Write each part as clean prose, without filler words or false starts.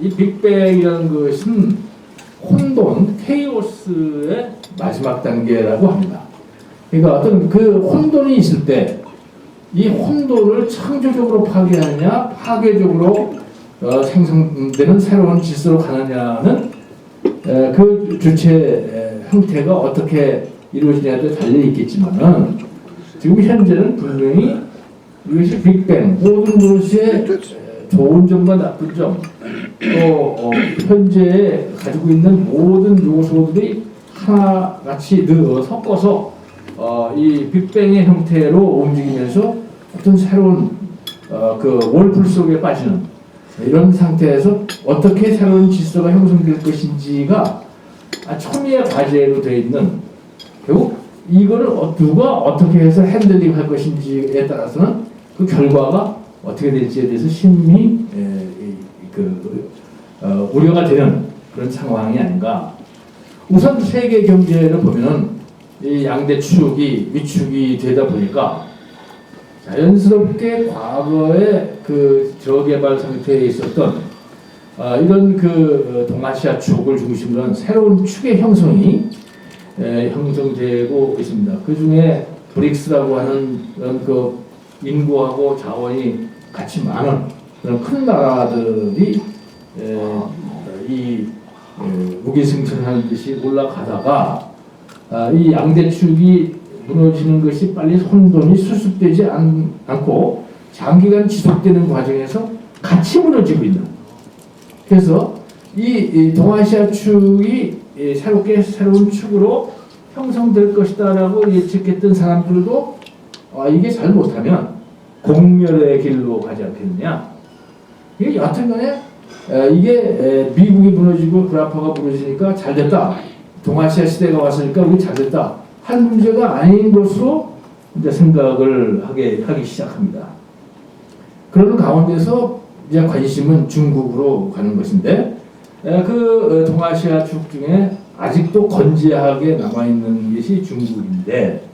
이 빅뱅이라는 것은 혼돈, 케이오스의 마지막 단계라고 합니다. 그러니까 어떤 그 혼돈이 있을 때 이 혼돈을 창조적으로 파괴하느냐, 파괴적으로 생성되는 새로운 질서로 가느냐는 그 주체 형태가 어떻게 이루어지냐에 달려 있겠지만은 지금 현재는 분명히 이것이 빅뱅, 모든 것의 좋은 점과 나쁜 점, 또 현재 가지고 있는 모든 요소들이 하나같이 섞어서 이 빅뱅의 형태로 움직이면서 어떤 새로운 그 월풀 속에 빠지는 이런 상태에서 어떻게 새로운 질서가 형성될 것인지가 첨예의 과제로 되어 있는, 결국 이거를 누가 어떻게 해서 핸들링 할 것인지에 따라서는 그 결과가 어떻게 될지에 대해서 심히 우려가 되는 그런 상황이 아닌가. 우선 세계 경제를 보면은 이 양대축이 위축이 되다 보니까 자연스럽게 과거의 그 저개발 상태에 있었던 이런 그 동아시아 축을 중심으로 한 새로운 축의 형성이 형성되고 있습니다. 그 중에 브릭스라고 하는 그런 그 인구하고 자원이 같이 많은 그런 큰 나라들이 이 무기승천하는 듯이 올라가다가 이 양대축이 무너지는 것이 빨리 혼돈이 수습되지 않고 장기간 지속되는 과정에서 같이 무너지고 있는. 그래서 이 동아시아 축이 새로운 축으로 형성될 것이다라고 예측했던 사람들도 이게 잘 못하면 공멸의 길로 가지 않겠느냐. 이게 여튼간에 이게 미국이 무너지고 구라파가 무너지니까 잘 됐다. 동아시아 시대가 왔으니까 우리 잘 됐다. 할 문제가 아닌 것으로 이제 생각을 하기 시작합니다. 그러는 가운데서 이제 관심은 중국으로 가는 것인데, 그 동아시아 축 중에 아직도 건재하게 남아있는 것이 중국인데,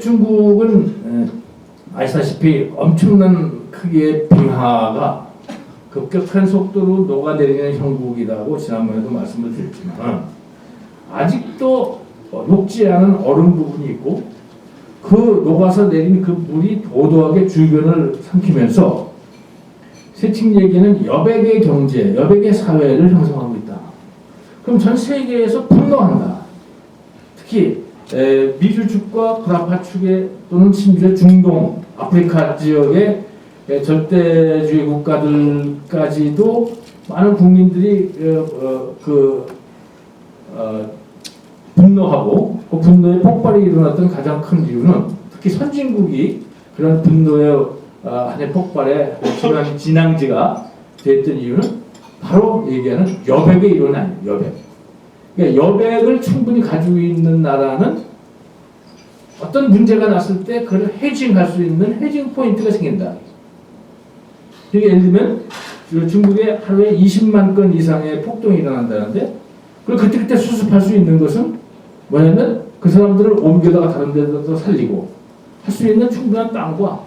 중국은 아시다시피 엄청난 크기의 빙하가 급격한 속도로 녹아내리는 형국이라고 지난번에도 말씀을 드렸지만, 아직도 녹지 않은 얼음 부분이 있고 그 녹아서 내린 그 물이 도도하게 주변을 삼키면서 세칭 얘기는 여백의 경제, 여백의 사회를 형성하고 있다. 그럼 전 세계에서 분노한다. 특히 미주축과 구라파 축의 또는 심지어 중동, 아프리카 지역의 절대주의 국가들까지도 많은 국민들이 분노하고 그 분노의 폭발이 일어났던 가장 큰 이유는 특히 선진국이 그런 분노의 한해 폭발에 진앙지가 됐던 이유는 바로 얘기하는 여백의 이론이 아니에요. 여백. 그러니까 여백을 충분히 가지고 있는 나라는 어떤 문제가 났을 때 그걸 해징할 수 있는 해징 포인트가 생긴다. 그러니까 예를 들면 중국에 하루에 20만 건 이상의 폭동이 일어난다는데, 그리고 그때 수습할 수 있는 것은 뭐냐면 그 사람들을 옮겨다가 다른 데서 살리고 할 수 있는 충분한 땅과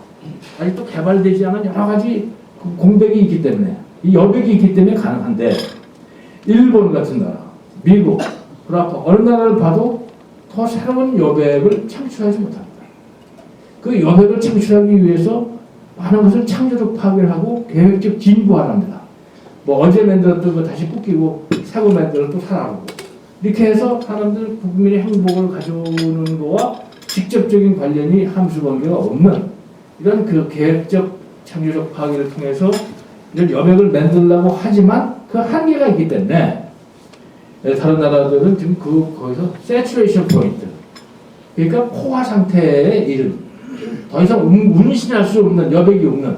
아직도 개발되지 않은 여러 가지 공백이 있기 때문에, 이 여백이 있기 때문에 가능한데, 일본 같은 나라, 미국, 구라파 어느 나라를 봐도 더 새로운 여백을 창출하지 못합니다. 그 여백을 창출하기 위해서 많은 것을 창조적 파괴를 하고 계획적 진부하랍니다. 뭐 어제 만들었던 거 다시 굽기고 새로 만들어 또 사라고, 이렇게 해서 사람들 국민의 행복을 가져오는 거와 직접적인 관련이 함수관계가 없는 이런 그 계획적 창조적 파괴를 통해서 이런 여백을 만들려고 하지만 그 한계가 있기 때문에 다른 나라들은 지금 거기서 세츄레이션 포인트, 그러니까 포화 상태에 이른, 더 이상 운신할 수 없는, 여백이 없는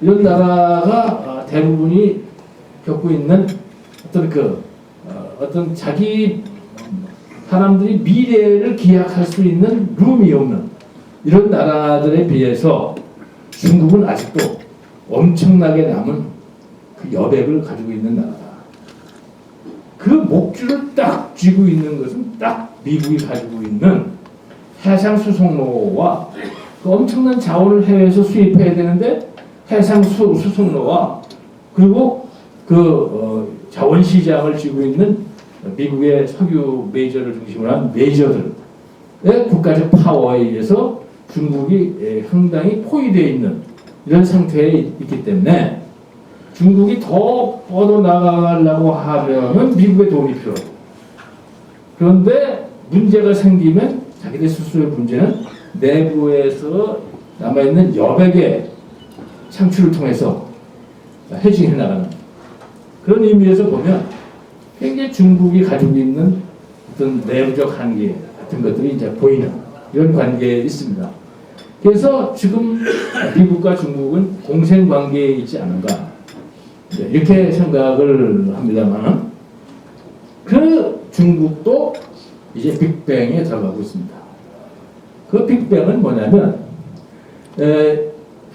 이런 나라가 대부분이 겪고 있는 어떤 자기 사람들이 미래를 기약할 수 있는 룸이 없는 이런 나라들에 비해서 중국은 아직도 엄청나게 남은 그 여백을 가지고 있는 나라다. 그 목줄을 딱 쥐고 있는 것은 딱 미국이 가지고 있는 해상 수송로와 그 엄청난 자원을 해외에서 수입해야 되는데 해상 수송로와 그리고 그 자원 시장을 쥐고 있는 미국의 석유 메이저를 중심으로 한 메이저들의 국가적 파워에 의해서 중국이 상당히 포위되어 있는 이런 상태에 있기 때문에 중국이 더 뻗어 나가려고 하면은 미국의 도움이 필요하고, 그런데 문제가 생기면 자기들 스스로의 문제는 내부에서 남아있는 여백의 창출을 통해서 해결해 나가는 그런 의미에서 보면 굉장히 중국이 가지고 있는 어떤 내부적 한계 같은 것들이 이제 보이는 이런 관계에 있습니다. 그래서 지금 미국과 중국은 공생 관계에 있지 않은가 이렇게 생각을 합니다만, 그 중국도 이제 빅뱅에 들어가고 있습니다. 그 빅뱅은 뭐냐면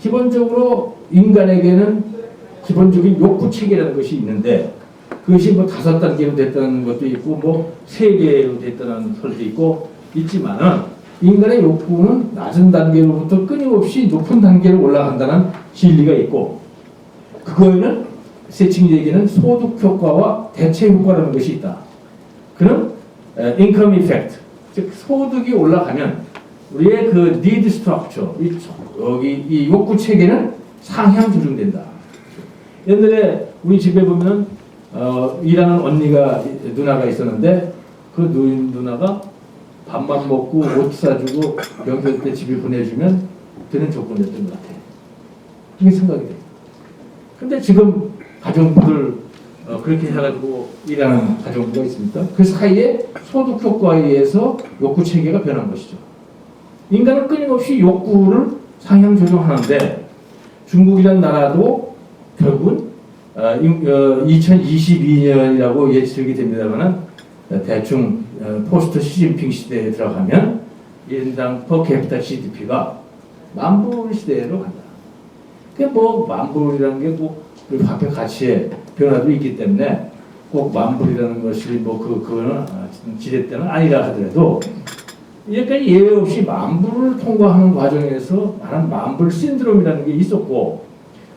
기본적으로 인간에게는 기본적인 욕구 체계라는 것이 있는데, 그것이 뭐 5단계로 됐다는 것도 있고 뭐 3개로 됐다는 설도 있고 있지만은, 인간의 욕구는 낮은 단계로부터 끊임없이 높은 단계로 올라간다는 진리가 있고, 그거에는 세칭이 얘기는 소득 효과와 대체 효과라는 것이 있다. 그런 인컴 이펙트, 즉 소득이 올라가면 우리의 그 need structure, 이 욕구 체계는 상향 조정된다. 옛날에 우리 집에 보면 일하는 누나가 있었는데, 그 누나가 밥만 먹고 옷 사주고 명절 때 집에 보내주면 되는 조건이었던 것 같아요. 이게 생각이 돼요. 근데 지금 가정부들 그렇게 해가지고 일하는 가정부가 있습니까? 그 사이에 소득 효과에 의해서 욕구 체계가 변한 것이죠. 인간은 끊임없이 욕구를 상향 조정하는데, 중국이라는 나라도 결국은 2022년이라고 예측이 됩니다만, 대충 포스트 시진핑 시대에 들어가면 1인당 퍼캐피타 GDP가 만불 시대로 간다. 그게 뭐 만불이라는 게 뭐 화폐 가치의 변화도 있기 때문에 꼭 만불이라는 것이 뭐 그거는 지렛대는 아니라 하더라도, 여기까지 예외 없이 만불을 통과하는 과정에서 많은 만불 신드롬이라는 게 있었고,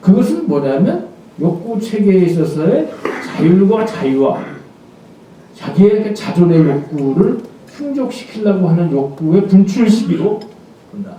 그것은 뭐냐면 욕구 체계에 있어서의 자율과 자유와 자기의 그 자존의 욕구를 충족시키려고 하는 욕구의 분출 시기로 본다.